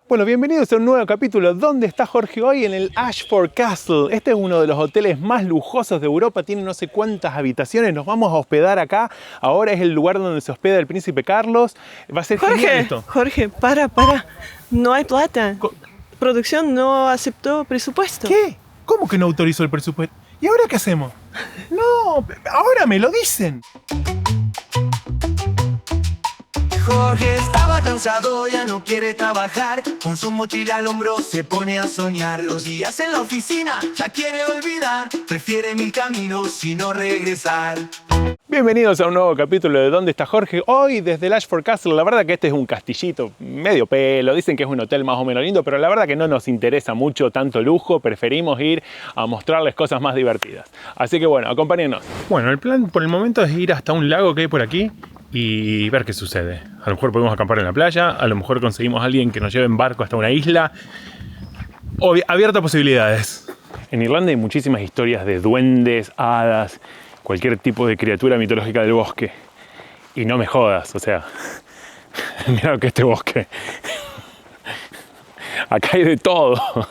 Bueno, bienvenidos a un nuevo capítulo. ¿Dónde está Jorge hoy? En el Ashford Castle. Este es uno de los hoteles más lujosos de Europa. Tiene no sé cuántas habitaciones. Nos vamos a hospedar acá. Ahora es el lugar donde se hospeda el príncipe Carlos. Va a ser genial esto. Jorge, para. No hay plata. Producción no aceptó presupuesto. ¿Qué? ¿Cómo que no autorizó el presupuesto? ¿Y ahora qué hacemos? No, ahora me lo dicen. Jorge estaba cansado, ya no quiere trabajar. Con su mochila al hombro se pone a soñar. Los días en la oficina ya quiere olvidar. Prefiere mil caminos y no regresar. Bienvenidos a un nuevo capítulo de ¿Dónde está Jorge? Hoy desde el Ashford Castle. La verdad que este es un castillito medio pelo. Dicen que es un hotel más o menos lindo, pero la verdad que no nos interesa mucho tanto lujo. Preferimos ir a mostrarles cosas más divertidas. Así que bueno, acompáñennos. Bueno, el plan por el momento es ir hasta un lago que hay por aquí y ver qué sucede. A lo mejor podemos acampar en la playa, a lo mejor conseguimos a alguien que nos lleve en barco hasta una isla. Abiertas posibilidades. En Irlanda hay muchísimas historias de duendes, hadas, cualquier tipo de criatura mitológica del bosque. Y no me jodas, o sea, mira lo que es este bosque. Acá hay de todo.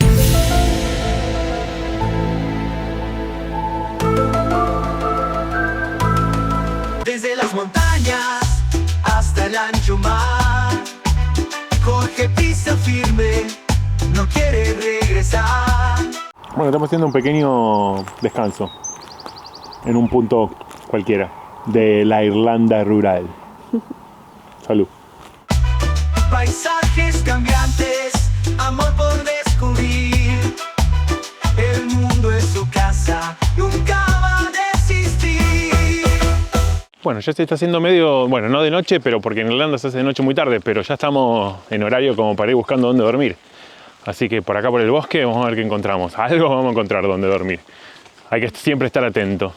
Desde las montañas hasta el ancho mar, Jorge pisa firme, no quiere regresar. Bueno, estamos haciendo un pequeño descanso en un punto cualquiera de la Irlanda rural. Salud. Paisajes cambiantes, amor por descubrir. El mundo es su casa, nunca va a desistir. Bueno, ya se está haciendo medio, bueno, no de noche, pero porque en Irlanda se hace de noche muy tarde, pero ya estamos en horario como para ir buscando dónde dormir. Así que por acá por el bosque vamos a ver qué encontramos. Algo vamos a encontrar donde dormir. Hay que siempre estar atento.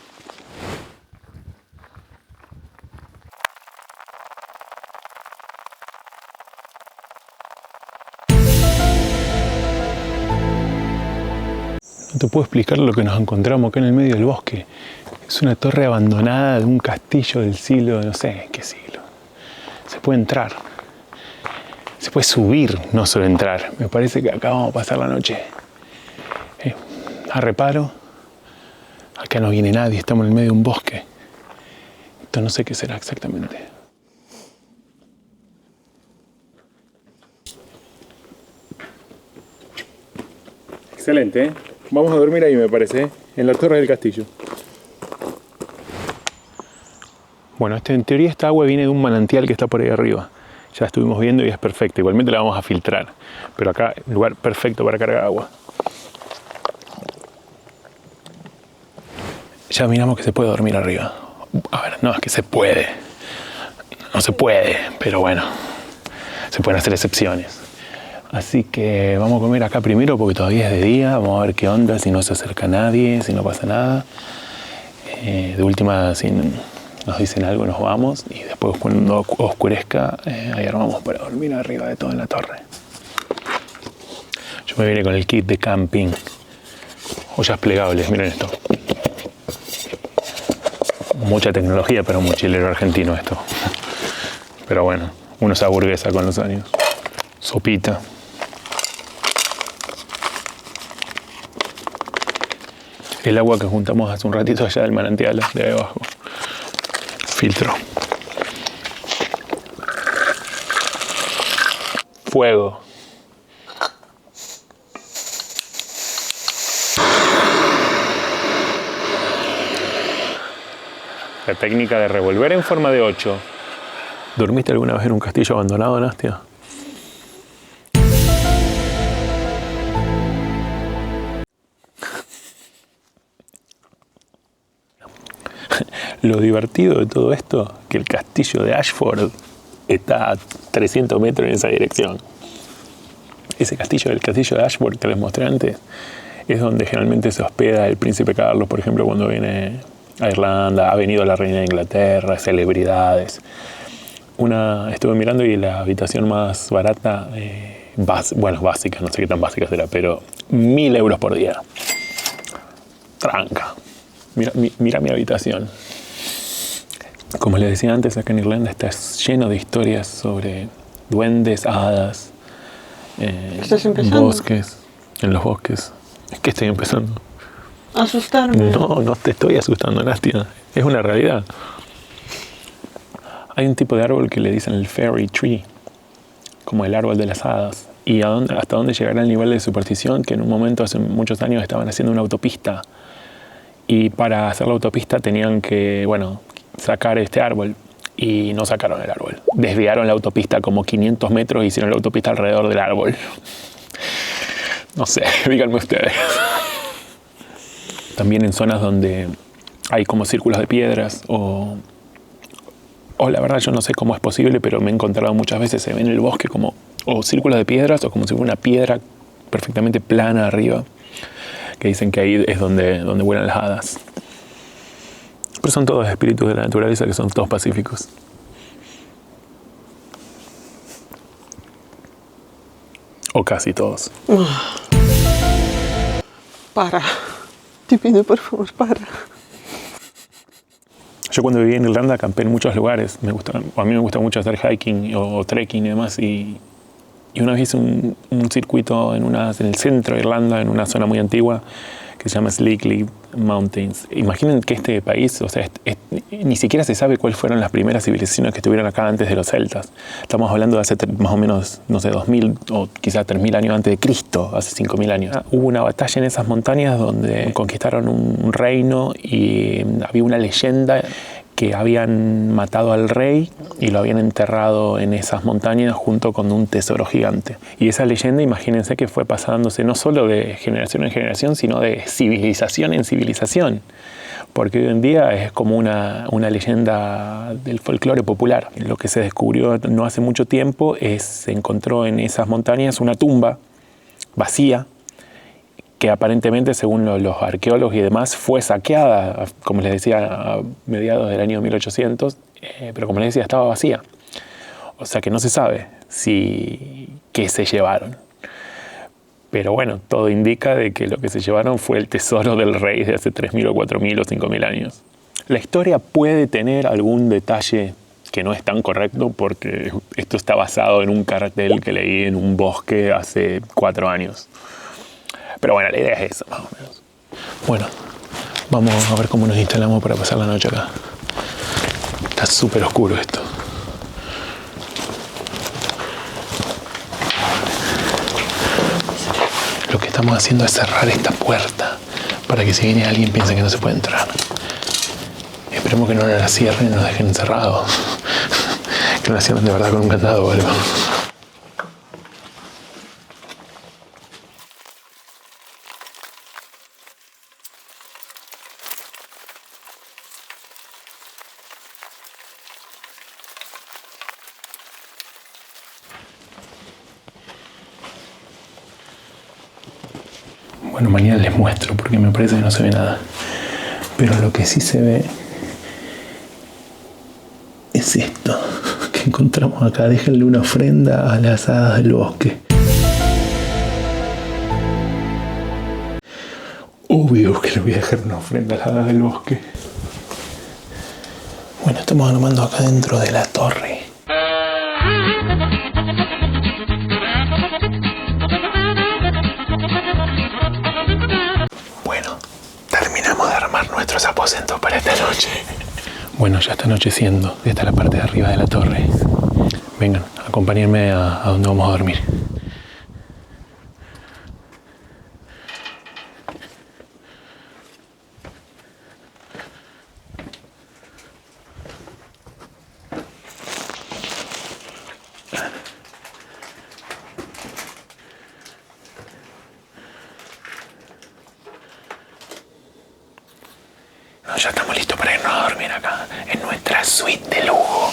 No te puedo explicar lo que nos encontramos acá en el medio del bosque. Es una torre abandonada de un castillo del siglo, no sé qué siglo. Se puede entrar. Se puede subir, no solo entrar. Me parece que acá vamos a pasar la noche. A reparo. Acá no viene nadie, estamos en el medio de un bosque. Esto no sé qué será exactamente. Excelente, ¿eh? Vamos a dormir ahí, me parece, ¿eh? En la torre del castillo. Bueno, en teoría esta agua viene de un manantial que está por ahí arriba. Ya estuvimos viendo y es perfecta. Igualmente la vamos a filtrar. Pero acá, lugar perfecto para cargar agua. Ya miramos que se puede dormir arriba. A ver, no, es que se puede. No se puede, pero bueno. Se pueden hacer excepciones. Así que vamos a comer acá primero porque todavía es de día. Vamos a ver qué onda, si no se acerca nadie, si no pasa nada. De última, si nos dicen algo, nos vamos. Y después cuando oscurezca, ahí armamos para dormir arriba de todo en la torre. Yo me vine con el kit de camping. Ollas plegables, miren esto. Mucha tecnología para un mochilero argentino esto. Pero bueno, uno se aburguesa con los años. Sopita. El agua que juntamos hace un ratito allá del manantial de ahí abajo. Filtro. Fuego. La técnica de revolver en forma de 8. ¿Dormiste alguna vez en un castillo abandonado, Nastia? Lo divertido de todo esto, que el castillo de Ashford está a 300 metros en esa dirección. Ese castillo, el castillo de Ashford que les mostré antes, es donde generalmente se hospeda el príncipe Carlos, por ejemplo, cuando viene a Irlanda, ha venido la reina de Inglaterra, celebridades. Estuve mirando y la habitación más barata, básica, no sé qué tan básica será, pero 1.000 euros por día. Tranca. Mira mi habitación. Como les decía antes, acá en Irlanda está lleno de historias sobre duendes, hadas, ¿Estás empezando? Bosques, en los bosques. Es que estoy empezando. Asustarme. No te estoy asustando, Nastia. Es una realidad. Hay un tipo de árbol que le dicen el fairy tree, como el árbol de las hadas. Y hasta dónde llegará el nivel de superstición, que en un momento, hace muchos años, estaban haciendo una autopista. Y para hacer la autopista tenían que, sacar este árbol. Y no sacaron el árbol. Desviaron la autopista como 500 metros y hicieron la autopista alrededor del árbol. No sé, díganme ustedes. También en zonas donde hay como círculos de piedras o la verdad yo no sé cómo es posible, pero me he encontrado muchas veces, se ve en el bosque como o círculos de piedras o como si fuera una piedra perfectamente plana arriba, que dicen que ahí es donde vuelan las hadas. Pero son todos espíritus de la naturaleza que son todos pacíficos. O casi todos. Para. Te pido, por favor, para. Yo cuando viví en Irlanda acampé en muchos lugares. A mí me gusta mucho hacer hiking o trekking y demás. Y una vez hice un circuito en el centro de Irlanda, en una zona muy antigua, que se llama Sleekly Mountains. Imaginen que este país, ni siquiera se sabe cuáles fueron las primeras civilizaciones que estuvieron acá antes de los celtas. Estamos hablando de hace más o menos, 2000 o quizás 3000 años antes de Cristo, hace 5000 años. Hubo una batalla en esas montañas donde conquistaron un reino y había una leyenda que habían matado al rey y lo habían enterrado en esas montañas junto con un tesoro gigante. Y esa leyenda, imagínense que fue pasándose no solo de generación en generación, sino de civilización en civilización. Porque hoy en día es como una leyenda del folclore popular. Lo que se descubrió no hace mucho tiempo se encontró en esas montañas una tumba vacía, que aparentemente, según los arqueólogos y demás, fue saqueada, como les decía, a mediados del año 1800, pero como les decía, estaba vacía. O sea que no se sabe qué se llevaron. Pero bueno, todo indica de que lo que se llevaron fue el tesoro del rey de hace 3.000 o 4.000 o 5.000 años. La historia puede tener algún detalle que no es tan correcto, porque esto está basado en un cartel que leí en un bosque hace 4 años. Pero bueno, la idea es esa, más o menos. Bueno, vamos a ver cómo nos instalamos para pasar la noche acá. Está súper oscuro esto. Lo que estamos haciendo es cerrar esta puerta para que si viene alguien piense que no se puede entrar. Esperemos que no nos la cierren y nos dejen encerrados. Que nos la cierren de verdad con un candado o algo. Bueno, mañana les muestro porque me parece que no se ve nada. Pero lo que sí se ve es esto que encontramos acá. Déjenle una ofrenda a las hadas del bosque. Obvio que le voy a dejar una ofrenda a las hadas del bosque. Bueno, estamos armando acá dentro de la torre. Nuestros aposentos para esta noche. Bueno, ya está anocheciendo. Esta es la parte de arriba de la torre. Vengan, acompáñenme a donde vamos a dormir. Ya estamos listos para irnos a dormir acá, en nuestra suite de lujo.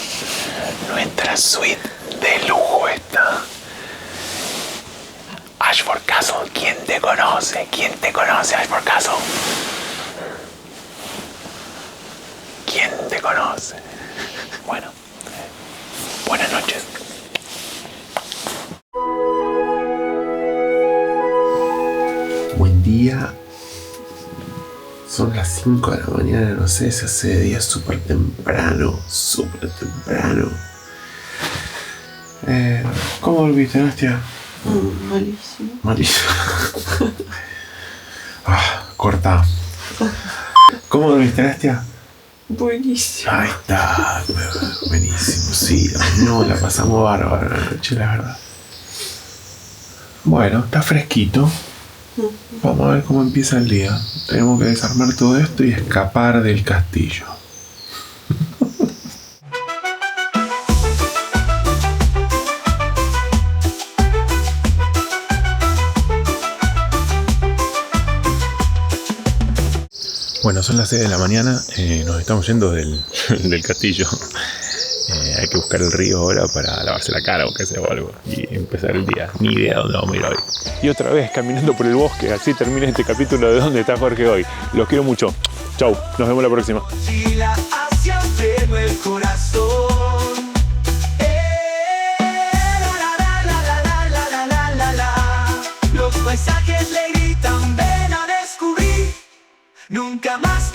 Nuestra suite de lujo esta. Ashford Castle, ¿quién te conoce? ¿Quién te conoce, Ashford Castle? ¿Quién te conoce? Bueno, buenas noches. Buen día. Son las 5 de la mañana, no sé, se hace de día súper temprano. ¿Cómo volviste, Nastia? Malísimo. Malísimo. Corta. ¿Cómo dormiste, Nastia? Buenísimo. Ahí está, buenísimo, sí, no, la pasamos bárbaro la noche, la verdad. Bueno, está fresquito. Vamos a ver cómo empieza el día. Tenemos que desarmar todo esto y escapar del castillo. Bueno, son las 6 de la mañana, nos estamos yendo del castillo. Hay que buscar el río ahora para lavarse la cara o qué sea o algo y empezar el día. Ni idea dónde vamos a ir hoy. Y otra vez caminando por el bosque, así termina este capítulo de ¿Dónde está Jorge hoy? Los quiero mucho. Chau, nos vemos la próxima. Hacia el corazón. Los paisajes le gritan, ven a descubrir. Nunca más